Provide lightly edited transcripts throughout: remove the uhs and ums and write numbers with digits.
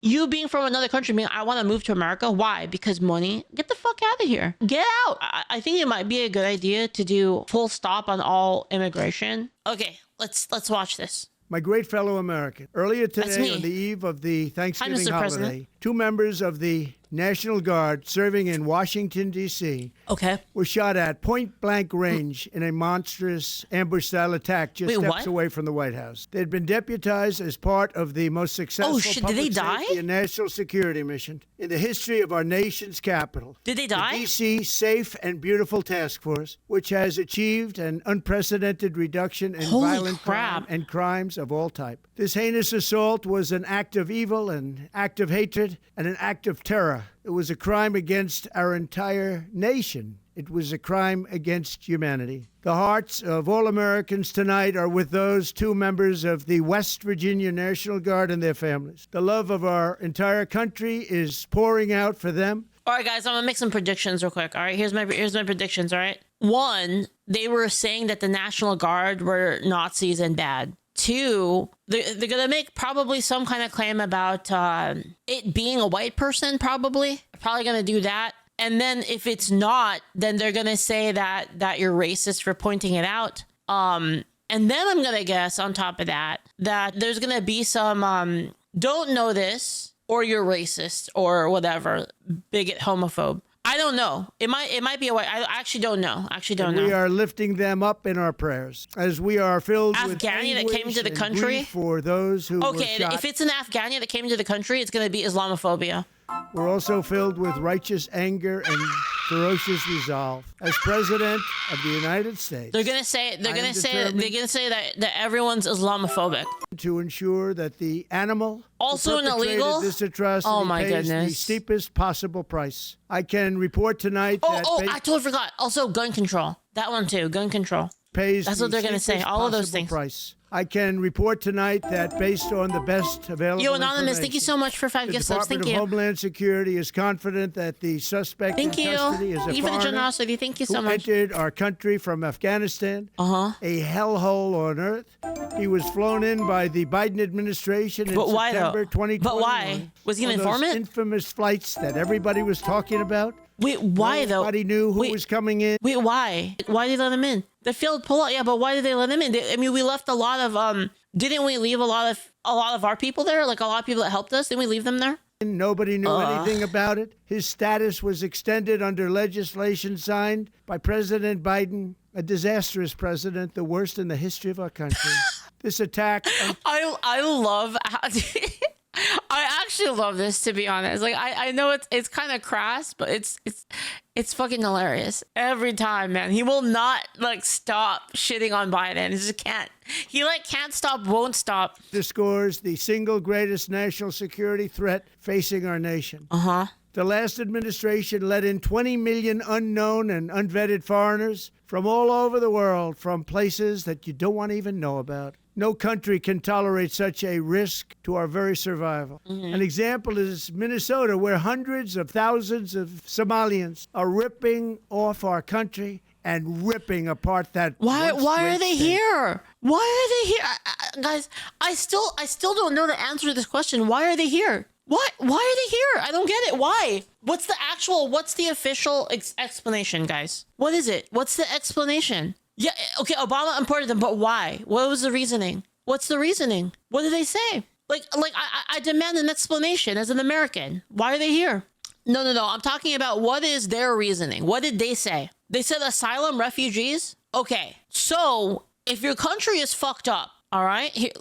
You being from another country, mean I want to move to America. Why? Because money. Get the fuck out of here. Get out. I think it might be a good idea to do full stop on all immigration. Okay, let's watch this. My great fellow American, earlier today on the eve of the Thanksgiving holiday, President. 2 members of the National Guard serving in Washington, D.C. were shot at point-blank range in a monstrous ambush-style attack just steps away from the White House. They'd been deputized as part of the most successful public safety and national security mission in the history of our nation's capital. Did they die? The D.C. Safe and Beautiful Task Force, which has achieved an unprecedented reduction in violent crime and crimes of all type. This heinous assault was an act of evil, an act of hatred, and an act of terror. It was a crime against our entire nation. It was a crime against humanity. The hearts of all Americans tonight are with those 2 members of the West Virginia National Guard and their families. The love of our entire country is pouring out for them. All right, guys, I'm gonna make some predictions real quick. All right, here's my predictions. All right, 1, they were saying that the National Guard were Nazis and bad. 2, they're gonna make probably some kind of claim about it being a white person. Probably gonna do that. And then if it's not, then they're gonna say that you're racist for pointing it out. And then I'm gonna guess on top of that there's gonna be some don't know this, or you're racist, or whatever, bigot, homophobe. I don't know. It might be a white. I actually don't know. We are lifting them up in our prayers as we are filled with Afghani that came into the country for those who were shot. If it's an Afghani that came into the country, it's going to be Islamophobia. We're also filled with righteous anger and ferocious resolve. As President of the United States, they're going to say that everyone's Islamophobic. To ensure that the animal also an illegal this atrocity pays the steepest possible price. I can report tonight that I totally forgot. Also, gun control. That one too. Gun control. That's what they're going to say. All of those things. Price. I can report tonight that based on the best available Anonymous, thank you so much for 5 gift subs. Thank you. The Department of Homeland Security is confident that the suspect in custody is a foreigner for the generosity. Thank you so much. Who entered our country from Afghanistan, a hellhole on earth. He was flown in by the Biden administration in September 2021. But why? Was he an informant? Those infamous flights that everybody was talking about. Wait, why though? Nobody knew who was coming in. Wait, why? Why did they let him in? The field pull-out, yeah, but why did they let him in? I mean, we left a lot of didn't we leave a lot of our people there? Like a lot of people that helped us, didn't we leave them there? Nobody knew anything about it. His status was extended under legislation signed by President Biden, a disastrous president, the worst in the history of our country. This attack. I love how. I actually love this, to be honest. Like I know it's kind of crass, but it's fucking hilarious every time, man. He will not stop shitting on Biden. He just can't. He can't stop, won't stop. Underscores the single greatest national security threat facing our nation. The last administration let in 20 million unknown and unvetted foreigners from all over the world, from places that you don't want to even know about. No country can tolerate such a risk to our very survival. An example is Minnesota, where hundreds of thousands of Somalians are ripping off our country and ripping apart that. Why are they here? Why are they here, guys? I still don't know the answer to this question. Why are they here? What? Why are they here? I don't get it. Why? What's the official explanation, guys? What is it? What's the explanation? Yeah, okay, Obama imported them, but why? What was the reasoning? What's the reasoning? What did they say? I demand an explanation as an American. Why are they here? No. I'm talking about what is their reasoning. What did they say? They said asylum, refugees? Okay, so if your country is fucked up, all right?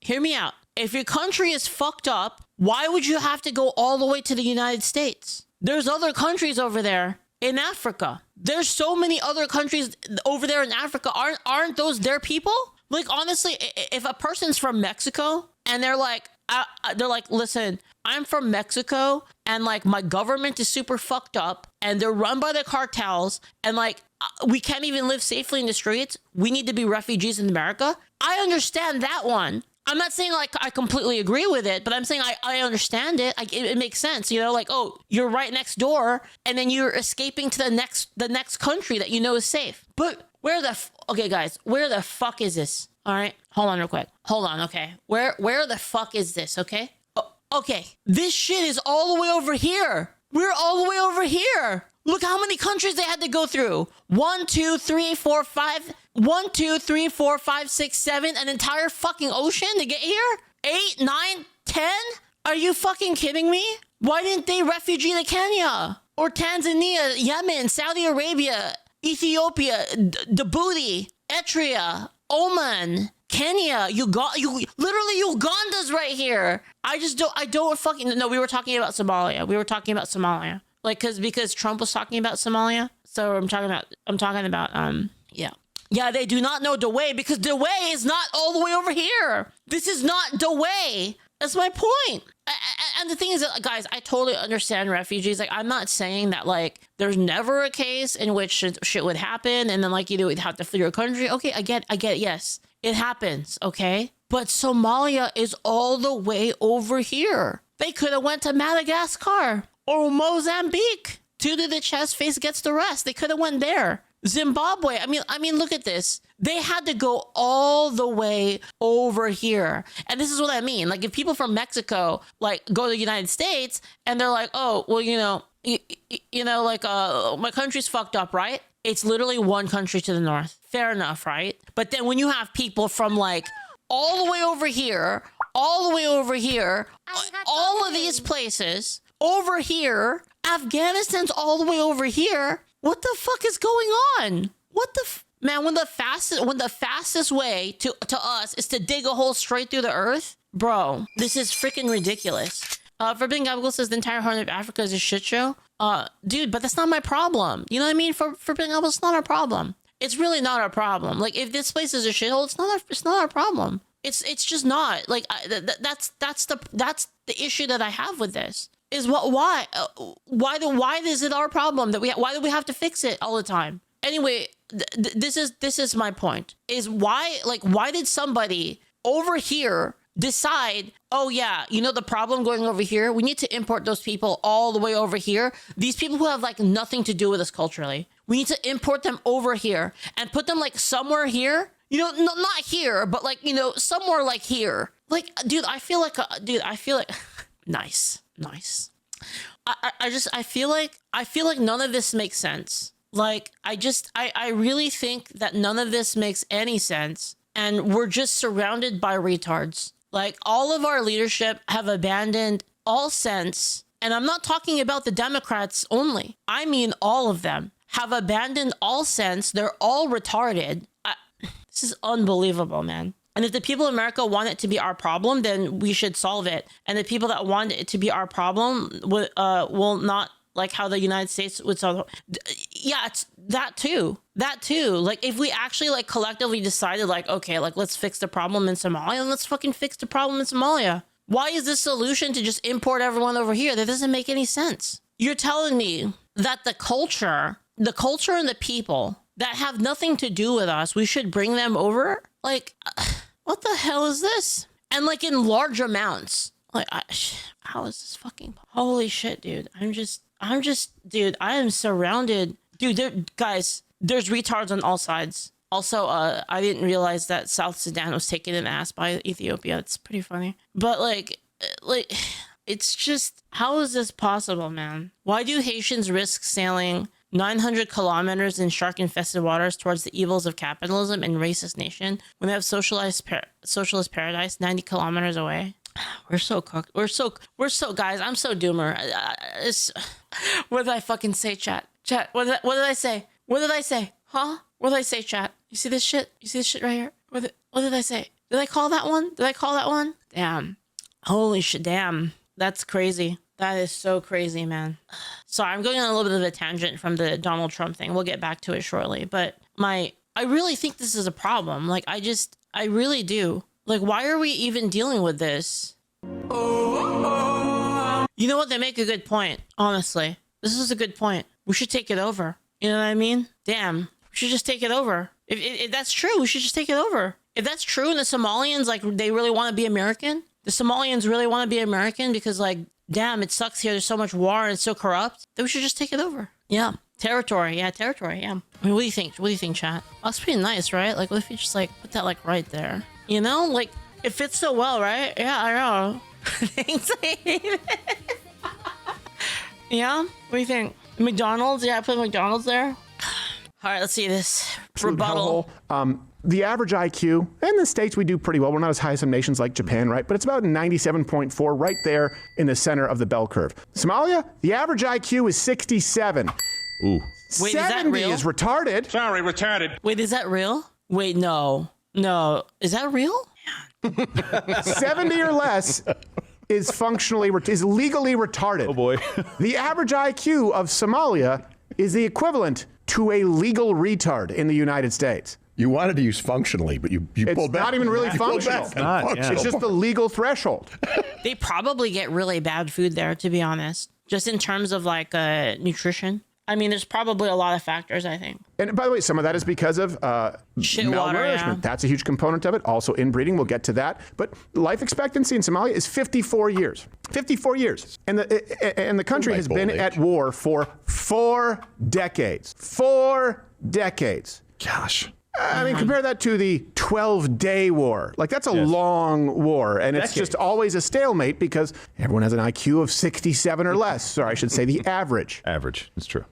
Hear me out. If your country is fucked up, why would you have to go all the way to the United States? There's other countries over there in Africa. There's so many other countries over there in Africa. Aren't those their people? Like, honestly, if a person's from Mexico and they're like, listen, I'm from Mexico and my government is super fucked up and they're run by the cartels and we can't even live safely in the streets. We need to be refugees in America. I understand that one. I'm not saying I completely agree with it, but I'm saying I understand it. It makes sense, oh, you're right next door, and then you're escaping to the next country that you know is safe. But okay, guys, where the fuck is this? All right, hold on real quick. Hold on, okay. Where the fuck is this? Okay. Okay, this shit is all the way over here. We're all the way over here. Look how many countries they had to go through. 1, 2, 3, 4, 5. 1, 2, 3, 4, 5, 6, 7. An entire fucking ocean to get here? 8, 9, 10? Are you fucking kidding me? Why didn't they refugee to Kenya? Or Tanzania, Yemen, Saudi Arabia, Ethiopia, Djibouti, Eritrea, Oman, Kenya, literally Uganda's right here. I don't fucking, no, we were talking about Somalia. Like, because Trump was talking about Somalia. So I'm talking about, yeah. Yeah, they do not know the way because the way is not all the way over here. This is not the way. That's my point. And the thing is, that, guys, I totally understand refugees. Like, I'm not saying that, like, there's never a case in which shit would happen and then, like, you would have to flee your country. Okay, I get it. Yes, it happens. Okay. But Somalia is all the way over here. They could have went to Madagascar or Mozambique. Two to the chest, face gets the rest. They could have went there. Zimbabwe. I mean, look at this. They had to go all the way over here. And this is what I mean. Like, if people from Mexico, like, go to the United States and they're like, oh, well, my country's fucked up, right? It's literally one country to the north. Fair enough, right? But then when you have people from, like, all the way over here, all of these places over here, Afghanistan's all the way over here. What the fuck is going on? Man, when the fastest way to us is to dig a hole straight through the earth, bro, this is freaking ridiculous. Forbidden Gabagool says the entire Horn of Africa is a shit show. Dude, but that's not my problem. You know what I mean? Forbidden Gabagool, it's not our problem. It's really not our problem. Like, if this place is a shithole, it's not our problem. It's just not. Like, that's the issue that I have with this. Is why is it our problem why do we have to fix it all the time? Anyway, this is my point. Is why did somebody over here decide, oh yeah, the problem going over here, we need to import those people all the way over here. These people who have like nothing to do with us culturally. We need to import them over here and put them like somewhere here. Not here, but like, somewhere like here. Like, dude, I feel like nice. I feel like none of this makes sense. Like, I really think that none of this makes any sense. And we're just surrounded by retards. Like, all of our leadership have abandoned all sense. And I'm not talking about the Democrats only. I mean, all of them have abandoned all sense. They're all retarded. This is unbelievable, man. And if the people of America want it to be our problem, then we should solve it. And the people that want it to be our problem will not like how the United States would solve it. Yeah, it's that too. Like, if we actually like collectively decided like, okay, like let's fix the problem in Somalia, and let's fucking fix the problem in Somalia. Why is the solution to just import everyone over here? That doesn't make any sense. You're telling me that the culture and the people that have nothing to do with us, we should bring them over? Like, what the hell is this? And like in large amounts. Like, how is this fucking... Holy shit, dude. Dude, I am surrounded. Dude, guys, there's retards on all sides. Also, I didn't realize that South Sudan was taken an ass by Ethiopia. It's pretty funny. But like, it's just... How is this possible, man? Why do Haitians risk sailing 900 kilometers in shark-infested waters towards the evils of capitalism and racist nation when they have socialist paradise 90 kilometers away? We're so cooked. We're so guys. I'm so doomer. What did I fucking say, chat? Chat. What did I say? What did I say? Huh? What did I say, chat? You see this shit? You see this shit right here? What did I say? Did I call that one? Damn. Holy shit. Damn. That's crazy. That is so crazy, man. Sorry, I'm going on a little bit of a tangent from the Donald Trump thing. We'll get back to it shortly. But I really think this is a problem. Like, I really do. Like, why are we even dealing with this? You know what? They make a good point. Honestly, this is a good point. We should take it over. You know what I mean? Damn. We should just take it over. If that's true, we should just take it over. If that's true and the Somalians, like, they really want to be American, the Somalians really want to be American because, like, damn, it sucks here. There's so much war and it's so corrupt. Then we should just take it over. Yeah. Territory. Yeah. I mean, what do you think? What do you think, chat? Oh, that's pretty nice, right? Like, what if you just, like, put that, like, right there? Like, it fits so well, right? Yeah, I know. Thanks, I hate it. Yeah? What do you think? McDonald's? Yeah, I put McDonald's there. All right, let's see this. Rebuttal. The average IQ, in the States we do pretty well. We're not as high as some nations like Japan, right? But it's about 97.4 right there in the center of the bell curve. Somalia, the average IQ is 67. Ooh. Wait, 70 is that real? is retarded. Sorry, retarded. Wait, is that real? Wait, no. No. Is that real? 70 or less is legally retarded. Oh boy. The average IQ of Somalia is the equivalent to a legal retard in the United States. You wanted to use functionally, but you pulled back. It's not even really You pulled functional. back on functional. It's just the legal threshold. They probably get really bad food there, to be honest. Just in terms of like nutrition. I mean, there's probably a lot of factors, I think. And by the way, some of that is because of Shit malnourishment. water, yeah. That's a huge component of it. Also inbreeding, we'll get to that. But life expectancy in Somalia is 54 years. 54 years. And the country has been at war for 4 decades. 4 decades. Gosh. I mean, compare that to the 12-day war. Like, that's a long war, and it's just always a stalemate because everyone has an IQ of 67 or less. Or I should say the average. Average. It's true.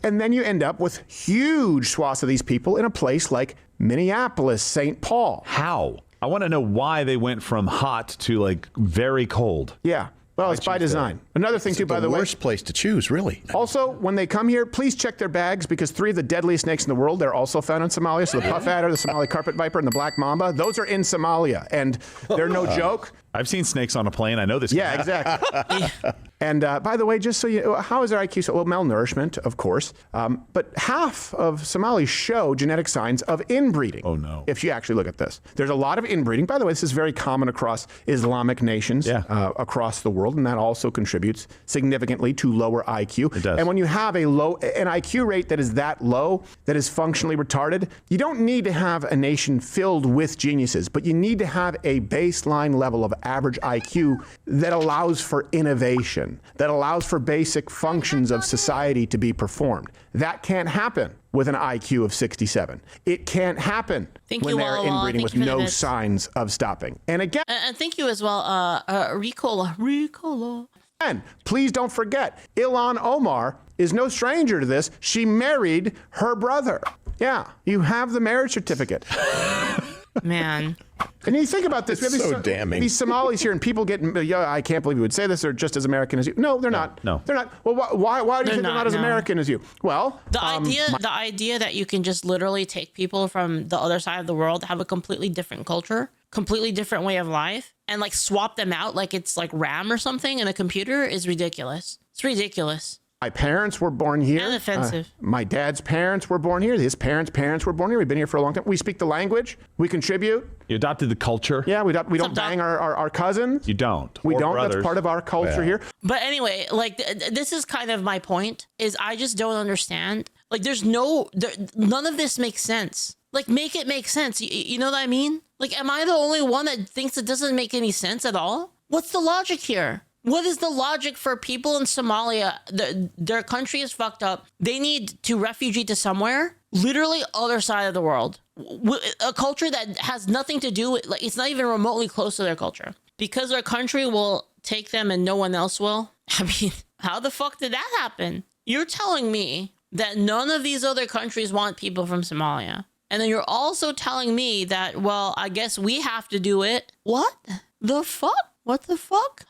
And then you end up with huge swaths of these people in a place like Minneapolis, St. Paul. How? I want to know why they went from hot to like very cold. Yeah. Well, it's by design. Another thing, too, by the way. Worst place to choose, really. Also, when they come here, please check their bags because 3 of the deadliest snakes in the world, they're also found in Somalia. So the puff adder, the Somali carpet viper, and the black mamba, those are in Somalia. And they're no joke. I've seen snakes on a plane. I know this. Yeah, exactly. And by the way, just so you know, how is their IQ? So, well, malnourishment, of course. But half of Somalis show genetic signs of inbreeding. Oh, no. If you actually look at this. There's a lot of inbreeding. By the way, this is very common across Islamic nations across the world, and that also contributes significantly to lower IQ. It does. And when you have an IQ rate that is that low, that is functionally retarded, you don't need to have a nation filled with geniuses, but you need to have a baseline level of average IQ that allows for innovation, that allows for basic functions of society to be performed. That can't happen with an IQ of 67. It can't happen when they're inbreeding with no signs of stopping. And again, and thank you as well, Ricola. and please don't forget, Ilhan Omar is no stranger to this. She married her brother. Yeah, you have the marriage certificate. Man. And you think about this. It's we have so damning. These Somalis here, and people get, I can't believe you would say this. They're just as American as you. No, they're not. No. They're not. Well, why do you think they're not as American as you? Well, the idea that you can just literally take people from the other side of the world, have a completely different culture, completely different way of life, and like swap them out like it's like RAM or something in a computer is ridiculous. It's ridiculous. My parents were born here. And offensive. My dad's parents were born here. His parents were born here. We've been here for a long time. We speak the language. We contribute. You adopted the culture. Yeah, we don't bang our cousins. You don't. We Or don't. brothers. That's part of our culture here. But anyway, like this is kind of my point. Is I just don't understand. Like, none of this makes sense. Like, make it make sense. You know what I mean? Like, am I the only one that thinks it doesn't make any sense at all? What's the logic here? What is the logic for people in Somalia? Their country is fucked up. They need to refugee to somewhere, literally other side of the world. A culture that has nothing to do with, like, it's not even remotely close to their culture. Because their country will take them and no one else will. I mean, how the fuck did that happen? You're telling me that none of these other countries want people from Somalia. And then you're also telling me that, well, I guess we have to do it. What the fuck? What the fuck?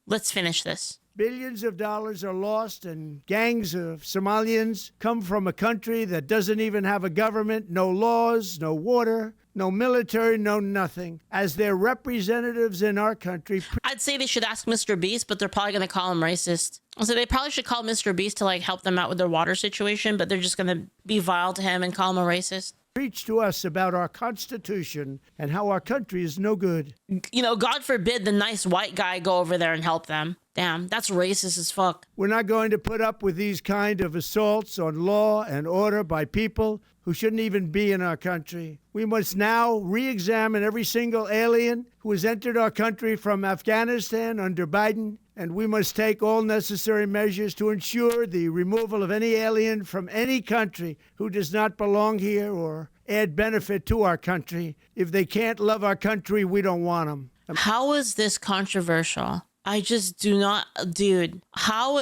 Let's finish this. Billions of dollars are lost, and gangs of Somalians come from a country that doesn't even have a government, no laws, no water, no military, no nothing. As their representatives in our country... I'd say they should ask Mr. Beast, but they're probably going to call him racist. So they probably should call Mr. Beast to like help them out with their water situation, but they're just going to be vile to him and call him a racist. Preach to us about our Constitution and how our country is no good. You know, God forbid the nice white guy go over there and help them. Damn, that's racist as fuck. We're not going to put up with these kind of assaults on law and order by people who shouldn't even be in our country. We must now re-examine every single alien who has entered our country from Afghanistan under Biden, and we must take all necessary measures to ensure the removal of any alien from any country who does not belong here or add benefit to our country. If they can't love our country, we don't want them. How is this controversial? I just do not, dude. How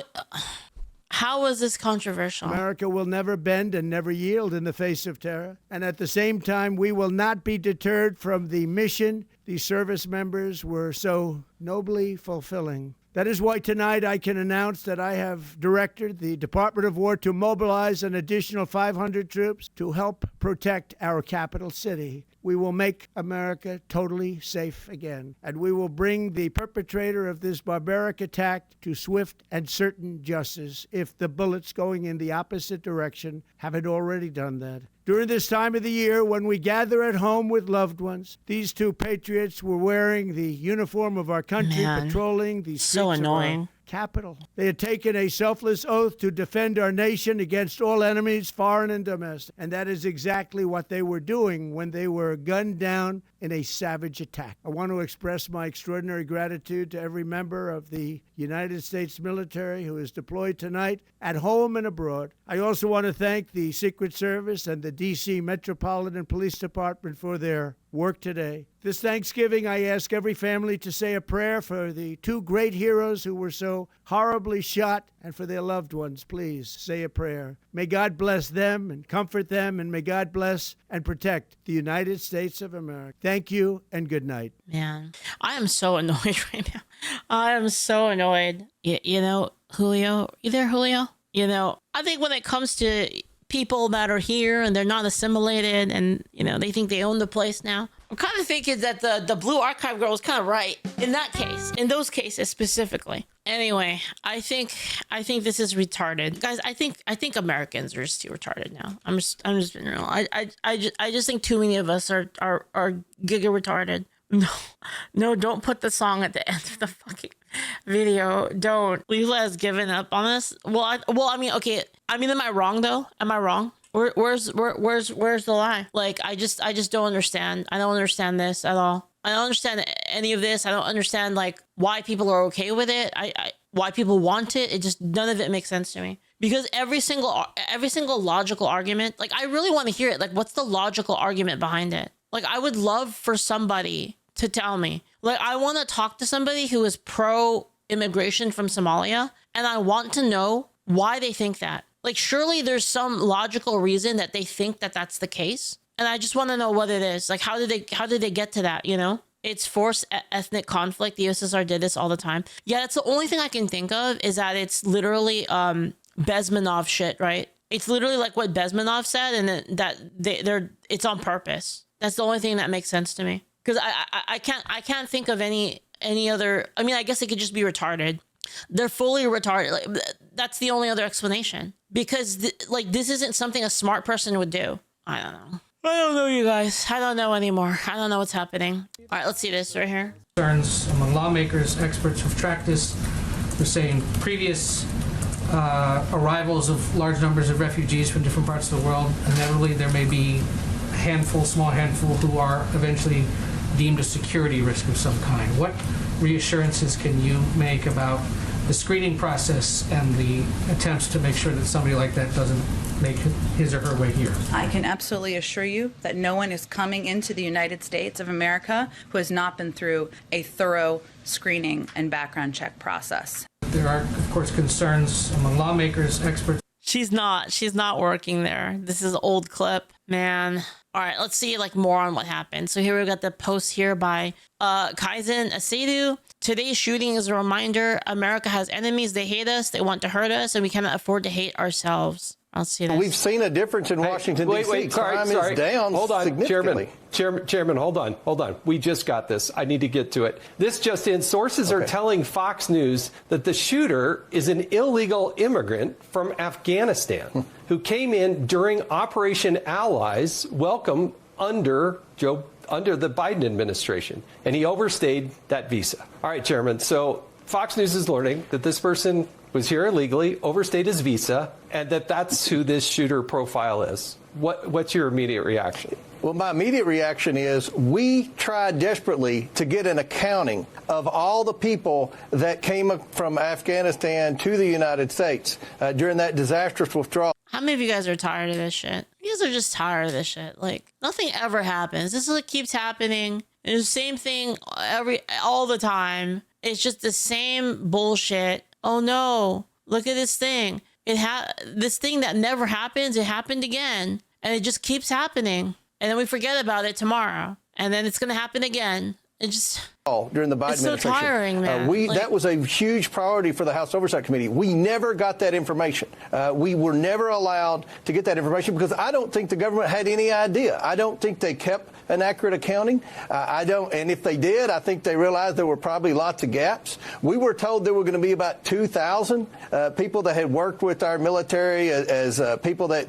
is this controversial? America will never bend and never yield in the face of terror. And at the same time, we will not be deterred from the mission these service members were so nobly fulfilling. That is why tonight I can announce that I have directed the Department of War to mobilize an additional 500 troops to help protect our capital city. We will make America totally safe again, and we will bring the perpetrator of this barbaric attack to swift and certain justice if the bullets going in the opposite direction haven't already done that. During this time of the year, when we gather at home with loved ones, these two patriots were wearing the uniform of our country, patrolling the streets of our capital. They had taken a selfless oath to defend our nation against all enemies, foreign and domestic. And that is exactly what they were doing when they were gunned down in a savage attack. I want to express my extraordinary gratitude to every member of the United States military who is deployed tonight at home and abroad. I also want to thank the Secret Service and the D.C. Metropolitan Police Department for their work today. This Thanksgiving, I ask every family to say a prayer for the two great heroes who were so horribly shot and for their loved ones. Please say a prayer. May God bless them and comfort them, and may God bless and protect the United States of America. Thank you and good night. Man, I am so annoyed right now. I am so annoyed. You know, Julio, you there, Julio? You know, I think when it comes to people that are here and they're not assimilated and, you know, they think they own the place now, I'm kind of thinking that the Blue Archive girl was kind of right in that case, in those cases specifically. Anyway, I think this is retarded, guys. I think Americans are just too retarded now. I'm just being real. I just think too many of us are giga retarded. No, don't put the song at the end of the fucking video. Don't. Leaflit has given up on us. Well, I mean, okay. I mean, am I wrong though? Am I wrong? Where's the lie? Like, I just don't understand. I don't understand this at all. I don't understand any of this. I don't understand like why people are okay with it. Why people want it. It just, none of it makes sense to me. Because every single logical argument, like I really want to hear it. Like, what's the logical argument behind it? Like, I would love for somebody to tell me. Like, I want to talk to somebody who is pro-immigration from Somalia, and I want to know why they think that. Like, surely there's some logical reason that they think that that's the case. And I just want to know what it is. Like, how did they get to that, you know? It's forced ethnic conflict. The USSR did this all the time. Yeah, that's the only thing I can think of, is that it's literally Bezmenov shit, right? It's literally like what Bezmenov said, and that it's on purpose. That's the only thing that makes sense to me. Because I can't think of any other. I mean, I guess it could just be retarded. They're fully retarded. Like, that's the only other explanation. Because this isn't something a smart person would do. I don't know, you guys. I don't know anymore. I don't know what's happening. All right, let's see this right here. Concerns among lawmakers, experts who've tracked this. They're saying previous arrivals of large numbers of refugees from different parts of the world, inevitably there may be a small handful who are eventually deemed a security risk of some kind. What reassurances can you make about the screening process and the attempts to make sure that somebody like that doesn't make his or her way here? I can absolutely assure you that no one is coming into the United States of America who has not been through a thorough screening and background check process. There are, of course, concerns among lawmakers, experts. She's not working there. This is an old clip, man. All right, let's see like more on what happened. So here we got the post here by Kaizen Asedu. Today's shooting is a reminder America has enemies. They hate us. They want to hurt us, and we cannot afford to hate ourselves. I'll see this. We've seen a difference in Washington, D.C. Crime is down hold on, significantly. Chairman, hold on. We just got this. I need to get to it. This just in. Sources are telling Fox News that the shooter is an illegal immigrant from Afghanistan who came in during Operation Allies, welcome under the Biden administration, and he overstayed that visa. All right, Chairman. So Fox News is learning that this person was here illegally, overstayed his visa, and that's who this shooter profile is. What's your immediate reaction? Well, my immediate reaction is we tried desperately to get an accounting of all the people that came from Afghanistan to the United States during that disastrous withdrawal. How many of you guys are tired of this shit? You guys are just tired of this shit. Like, nothing ever happens. This is what keeps happening. It's the same thing all the time. It's just the same bullshit. Oh no, look at this thing. This thing that never happens, it happened again. And it just keeps happening. And then we forget about it tomorrow. And then it's going to happen again. It just... during the Biden it's so administration. tiring, man. That was a huge priority for the House Oversight Committee. We never got that information. We were never allowed to get that information because I don't think the government had any idea. I don't think they kept an accurate accounting. And if they did, I think they realized there were probably lots of gaps. We were told there were going to be about 2,000 people that had worked with our military as people that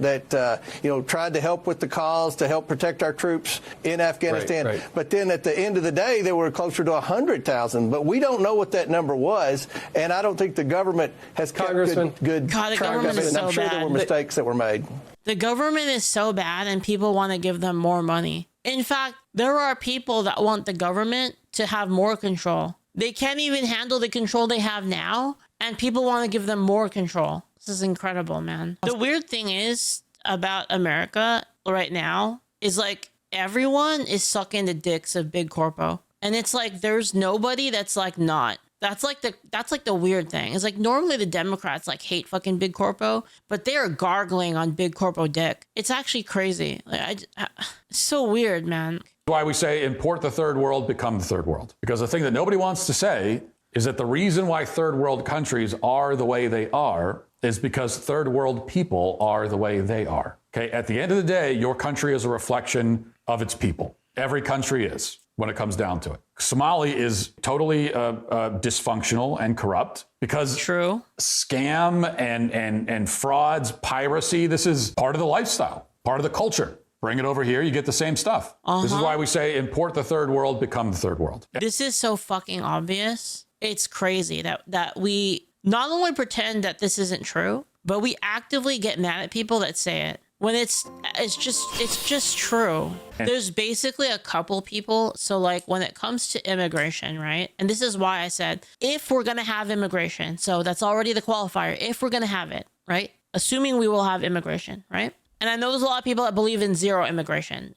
tried to help with the cause to help protect our troops in Afghanistan. Right. But then at the end of the day, there were closer to 100,000. But we don't know what that number was, and I don't think the government has kept good track of it. And I'm sure there were mistakes that were made. The government is so bad, and people want to give them more money. In fact, there are people that want the government to have more control. They can't even handle the control they have now, and people want to give them more control. This is incredible, man. The weird thing is about America right now is like everyone is sucking the dicks of big corpo. And it's like there's nobody that's like not. That's like the weird thing. It's like normally the Democrats like hate fucking big corpo, but they are gargling on big corpo dick. It's actually crazy. Like it's so weird, man. Why we say import the third world, become the third world. Because the thing that nobody wants to say is that the reason why third world countries are the way they are is because third world people are the way they are. Okay. At the end of the day, your country is a reflection of its people. Every country is, when it comes down to it. Somali is totally dysfunctional and corrupt because scam and frauds, piracy, this is part of the lifestyle, part of the culture. Bring it over here, you get the same stuff. This is why we say import the third world, become the third world. This is so fucking obvious. It's crazy that we not only pretend that this isn't true, but we actively get mad at people that say it. When it's just true. There's basically a couple people. So like when it comes to immigration, right? And this is why I said, if we're going to have immigration, so that's already the qualifier. If we're going to have it, right? Assuming we will have immigration, right? And I know there's a lot of people that believe in zero immigration.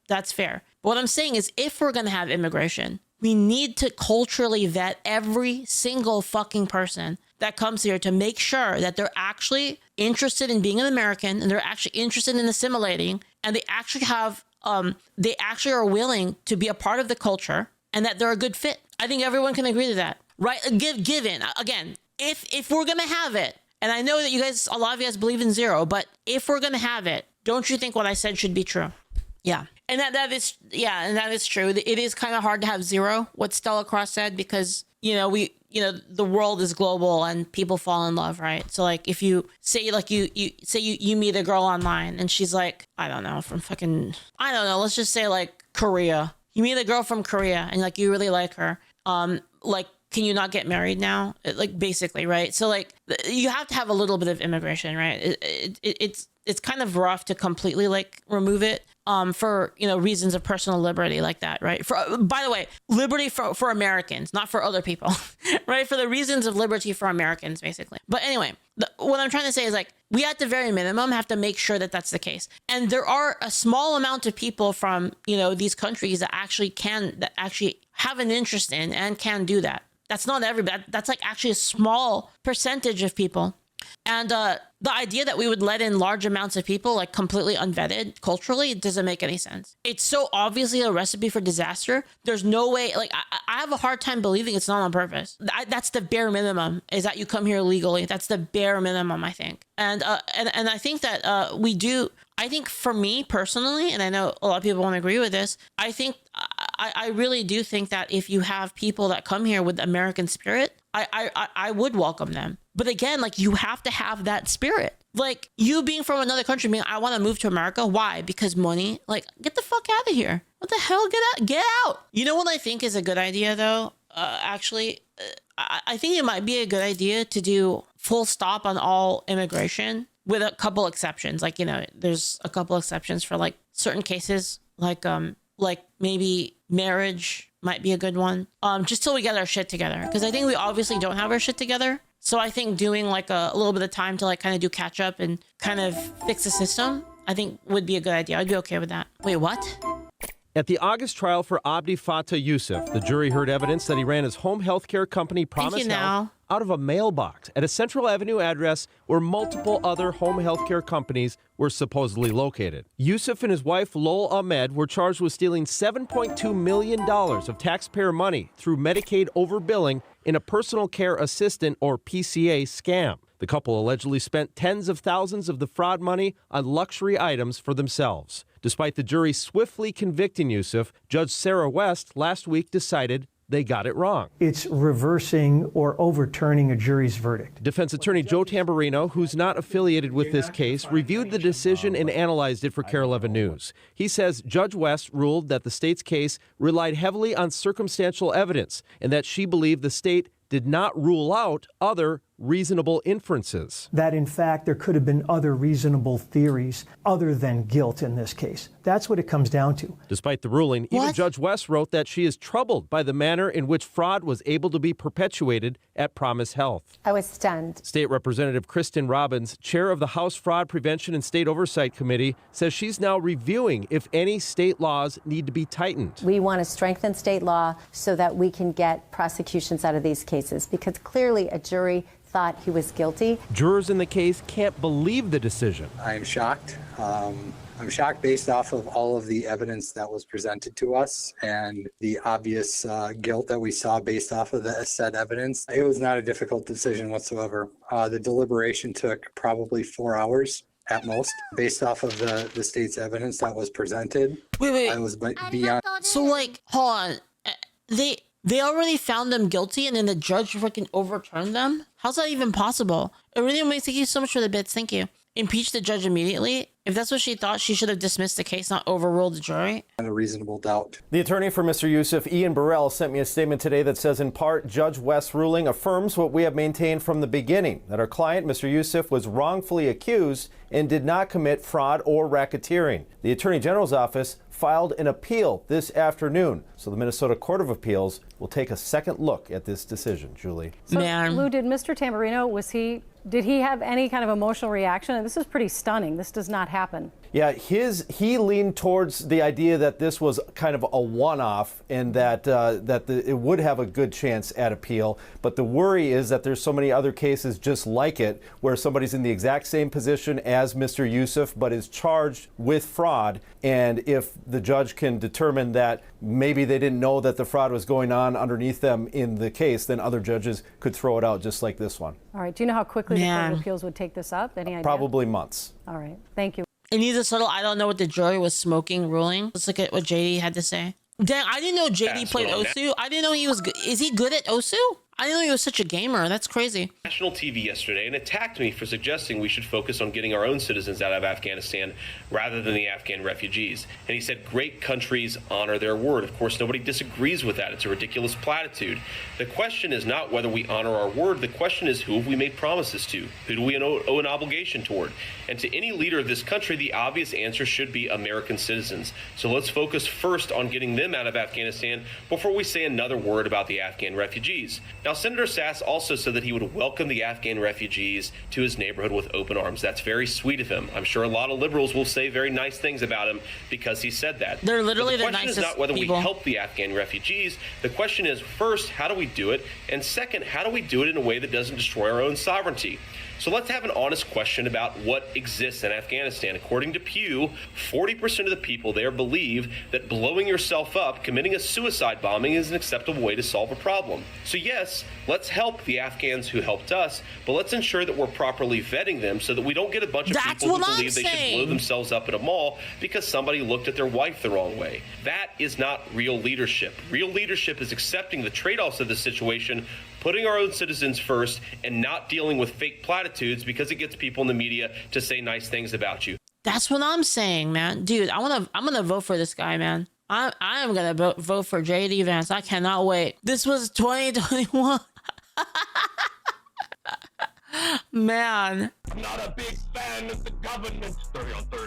That's fair. But what I'm saying is if we're going to have immigration, we need to culturally vet every single fucking person that comes here to make sure that they're actually interested in being an American and they're actually interested in assimilating and they actually are willing to be a part of the culture and that they're a good fit. I think everyone can agree to that, right? Given again, if we're going to have it, and I know that a lot of you guys believe in zero, but if we're going to have it, don't you think what I said should be true? Yeah. And that is true. It is kind of hard to have zero, what Stella Cross said, because, the world is global and people fall in love, right? So like if you say like you meet a girl online and she's like, I don't know, let's just say like Korea. You meet a girl from Korea and like you really like her. Like, can you not get married now? Like basically, right? So like you have to have a little bit of immigration, right? It's kind of rough to completely like remove it. For reasons of personal liberty like that, right? By the way, liberty for Americans, not for other people, right? For the reasons of liberty for Americans, basically. But anyway, what I'm trying to say is like we at the very minimum have to make sure that that's the case. And there are a small amount of people from these countries that actually have an interest in and can do that. That's not everybody. That's like actually a small percentage of people. And the idea that we would let in large amounts of people, like completely unvetted culturally, it doesn't make any sense. It's so obviously a recipe for disaster. There's no way, like, I have a hard time believing it's not on purpose. That's the bare minimum, is that you come here legally. That's the bare minimum, I think. And I think that I think for me personally, and I know a lot of people won't agree with this, I really do think that if you have people that come here with American spirit, I would welcome them. But again, like you have to have that spirit. Like you being from another country, being, I want to move to America. Why? Because money. Like get the fuck out of here. What the hell? Get out. You know what I think is a good idea though? I think it might be a good idea to do full stop on all immigration with a couple exceptions. Like, there's a couple exceptions for like certain cases, like maybe marriage might be a good one. Just till we get our shit together. Because I think we obviously don't have our shit together. So I think doing like a little bit of time to like kind of do catch up and kind of fix the system, I think would be a good idea. I'd be okay with that. Wait, what? At the August trial for Abdi Fattah Yusuf, the jury heard evidence that he ran his home health care company Promise Health out of a mailbox at a Central Avenue address where multiple other home health care companies were supposedly located. Yusuf and his wife, Lol Ahmed, were charged with stealing $7.2 million of taxpayer money through Medicaid overbilling in a personal care assistant, or PCA, scam. The couple allegedly spent tens of thousands of the fraud money on luxury items for themselves. Despite the jury swiftly convicting Yusuf, Judge Sarah West last week decided they got it wrong. It's reversing or overturning a jury's verdict. Defense attorney Joe Tamburino, who's not affiliated with this case, reviewed the decision and analyzed it for KARE 11 News. He says Judge West ruled that the state's case relied heavily on circumstantial evidence and that she believed the state did not rule out other reasonable inferences. That, in fact, there could have been other reasonable theories other than guilt in this case. That's what it comes down to. Despite the ruling, even Judge West wrote that she is troubled by the manner in which fraud was able to be perpetuated at Promise Health. I was stunned. State Representative Kristen Robbins, chair of the House Fraud Prevention and State Oversight Committee, says she's now reviewing if any state laws need to be tightened. We want to strengthen state law so that we can get prosecutions out of these cases, because clearly a jury thought he was guilty. Jurors in the case can't believe the decision. I'm shocked. I'm shocked based off of all of the evidence that was presented to us and the obvious guilt that we saw based off of the said evidence. It was not a difficult decision whatsoever. The deliberation took probably 4 hours at most, based off of the state's evidence that was presented. Wait. I was beyond. So, like, hold on. They already found them guilty and then the judge freaking overturned them? How's that even possible? It really makes you so much for the bits. Thank you. Impeach the judge immediately? If that's what she thought, she should have dismissed the case, not overruled the jury. And a reasonable doubt. The attorney for Mr. Yusuf, Ian Burrell, sent me a statement today that says, in part, Judge West's ruling affirms what we have maintained from the beginning, that our client, Mr. Yusuf, was wrongfully accused and did not commit fraud or racketeering. The Attorney General's office filed an appeal this afternoon, so the Minnesota Court of Appeals will take a second look at this decision. Julie. So, Lou, did Mr. Tamburino, did he have any kind of emotional reaction? This is pretty stunning. This does not happen. Yeah, he leaned towards the idea that this was kind of a one-off and that it would have a good chance at appeal. But the worry is that there's so many other cases just like it where somebody's in the exact same position as Mr. Yusuf but is charged with fraud. And if the judge can determine that maybe they didn't know that the fraud was going on underneath them in the case, then other judges could throw it out just like this one. All right. Do you know how quickly the Court of Appeals would take this up? Any idea? Probably months. All right. Thank you. It needs a subtle, I don't know what the jury was smoking ruling. Let's look at what JD had to say. Dang, I didn't know JD played Osu. I didn't know he was good. Is he good at Osu? I didn't know he was such a gamer. That's crazy. National TV yesterday and attacked me for suggesting we should focus on getting our own citizens out of Afghanistan rather than the Afghan refugees. And he said great countries honor their word. Of course, nobody disagrees with that. It's a ridiculous platitude. The question is not whether we honor our word. The question is who have we made promises to? Who do we owe an obligation toward? And to any leader of this country, the obvious answer should be American citizens. So let's focus first on getting them out of Afghanistan before we say another word about the Afghan refugees. Now, Senator Sass also said that he would welcome the Afghan refugees to his neighborhood with open arms. That's very sweet of him. I'm sure a lot of liberals will say very nice things about him because he said that. They're literally the nicest people. The question is not whether we help the Afghan refugees. The question is, first, how do we do it? And second, how do we do it in a way that doesn't destroy our own sovereignty? So let's have an honest question about what exists in Afghanistan. According to Pew, 40% of the people there believe that blowing yourself up, committing a suicide bombing, is an acceptable way to solve a problem. So yes, let's help the Afghans who helped us, but let's ensure that we're properly vetting them so that we don't get a bunch of people who believe they should blow themselves up at a mall because somebody looked at their wife the wrong way. That is not real leadership. Real leadership is accepting the trade-offs of the situation, putting our own citizens first, and not dealing with fake platitudes because it gets people in the media to say nice things about you. That's what I'm saying, man. Dude, I'm gonna vote for this guy, man. I am gonna vote for JD Vance. I cannot wait. This was 2021. Man. Not a big fan of the government. 30 on 30.